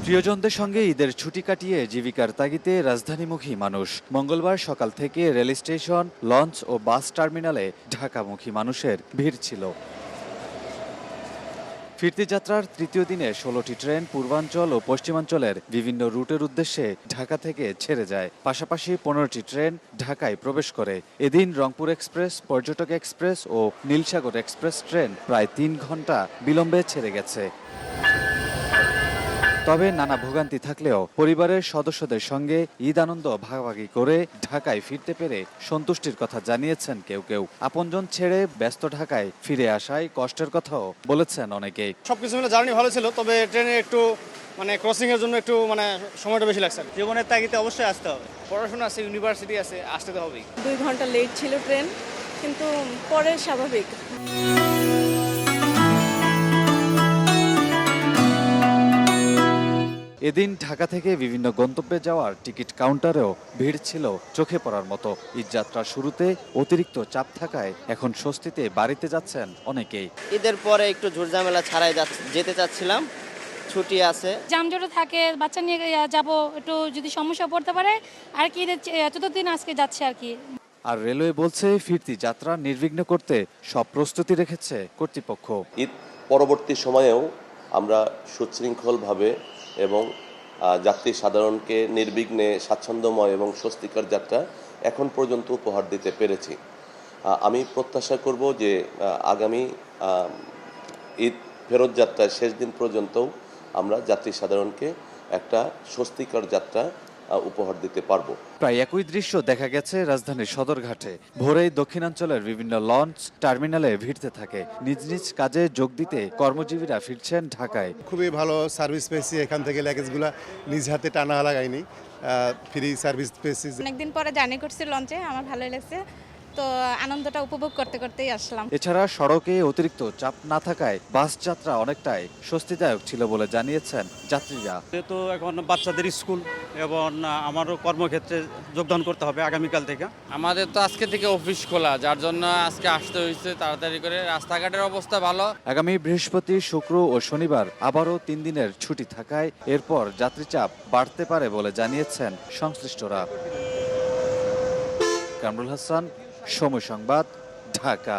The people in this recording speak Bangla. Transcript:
প্রিয়জনদের সঙ্গে ঈদের ছুটি কাটিয়ে জীবিকার তাগিদে রাজধানীমুখী মানুষ। মঙ্গলবার সকাল থেকে রেল স্টেশন, লঞ্চ ও বাস টার্মিনালে ঢাকামুখী মানুষের ভিড় ছিল। ফিরতি যাত্রার তৃতীয় দিনে ১৬টি ট্রেন পূর্বাঞ্চল ও পশ্চিমাঞ্চলের বিভিন্ন রুটের উদ্দেশ্যে ঢাকা থেকে ছেড়ে যায়। পাশাপাশি ১৫টি ট্রেন ঢাকায় প্রবেশ করে। এদিন রংপুর এক্সপ্রেস, পর্যটক এক্সপ্রেস ও নীলসাগর এক্সপ্রেস ট্রেন প্রায় ৩ ঘন্টা বিলম্বে ছেড়ে গেছে। তবে নানা ভোগান্তি থাকলেও পরিবারের সদস্যদের সঙ্গে ঈদ আনন্দ ভাগাভাগি করে ঢাকায় ফিরতে পেরে সন্তুষ্টির কথা জানিয়েছেন কেউ কেউ। আপনজন ছেড়ে ব্যস্ত ঢাকায় ফিরে আসায় কষ্টের কথাও বলেছেন অনেকেই। সবকিছু মিলে জার্নি ভালো ছিল, তবে ট্রেনে একটু ক্রসিং এর জন্য একটু সময়টা বেশি লাগছে। জীবনের তাগিদে অবশ্যই আসতে হবে, পড়াশোনা আছে, ইউনিভার্সিটি আছে, আসতে তো হবেই। 2 ঘন্টা লেট ছিল ট্রেন, কিন্তু পরে স্বাভাবিক। এদিন ঢাকা থেকে বিভিন্ন গন্তব্যে যাওয়ার টিকিট কাউন্টারেও ভিড় ছিল চোখে পড়ার মতো। ঈদযাত্রার শুরুতে অতিরিক্ত চাপ থাকায় এখন স্বস্তিতে বাড়িতে যাচ্ছেন অনেকেই। ঈদের পরে একটু ঝুটঝামেলা ছাড়াই যেতে চাচ্ছিলাম, ছুটি আছে। জামজটও থাকে, বাচ্চা নিয়ে যাব, একটু যদি সমস্যা পড়তে পারে আর কি। ঈদের ৪র্থ দিন আজকে যাচ্ছে আর কি। আর রেলওয়ে বলছে ফিরতি যাত্রা নির্বিঘ্ন করতে সব প্রস্তুতি রেখেছে কর্তৃপক্ষ। ঈদ পরবর্তী সময়েও আমরা সুশৃঙ্খলভাবে এবং যাত্রী সাধারণকে নির্বিঘ্নে স্বাচ্ছন্দ্যময় এবং স্বস্তিকর যাত্রা এখন পর্যন্ত উপহার দিতে পেরেছি। আমি প্রত্যাশা করব যে আগামী ঈদ ফেরত যাত্রার শেষ দিন পর্যন্তও আমরা যাত্রী সাধারণকে একটা স্বস্তিকর যাত্রা উপহার দিতে পারবো। প্রায় একই দৃশ্য দেখা গেছে রাজধানীর সদরঘাটে। ভোরেই দক্ষিণাঞ্চলের বিভিন্ন লঞ্চ টার্মিনালে ভিড়তে থাকে। নিজ নিজ কাজে যোগ দিতে কর্মজীবীরা ফিরছেন ঢাকায়। খুবই ভালো সার্ভিস পেয়েছি, এখান থেকে লাগেজগুলো নিজ হাতে টানা লাগাইনি, ফ্রি সার্ভিস পেয়েছি। অনেকদিন পরে জার্নি করছি লঞ্চে, আমার ভালোই লাগছে, তো আনন্দটা উপভোগ করতে করতেই আসলাম। এছাড়া সড়কে অতিরিক্ত চাপ না থাকায় বাস যাত্রা অনেকটাই স্বস্তিদায়ক ছিল বলে জানিয়েছেন যাত্রীরা। যেহেতু এখন বাচ্চাদের স্কুল এবং আমারও কর্মক্ষেত্রে যোগদান করতে হবে আগামীকাল থেকে। আমাদের তো আজকে থেকে অফিস খোলা, যার জন্য আজকে আসতে হয়েছে তাড়াতাড়ি করে। রাস্তাঘাটের অবস্থা ভালো। আগামী বৃহস্পতি, শুক্র ও শনিবার আবারও 3 দিনের ছুটি থাকায় এরপর যাত্রী চাপ বাড়তে পারে বলে জানিয়েছেন সংশ্লিষ্টরা। কামরুল হাসান, সময় সংবাদ, ঢাকা।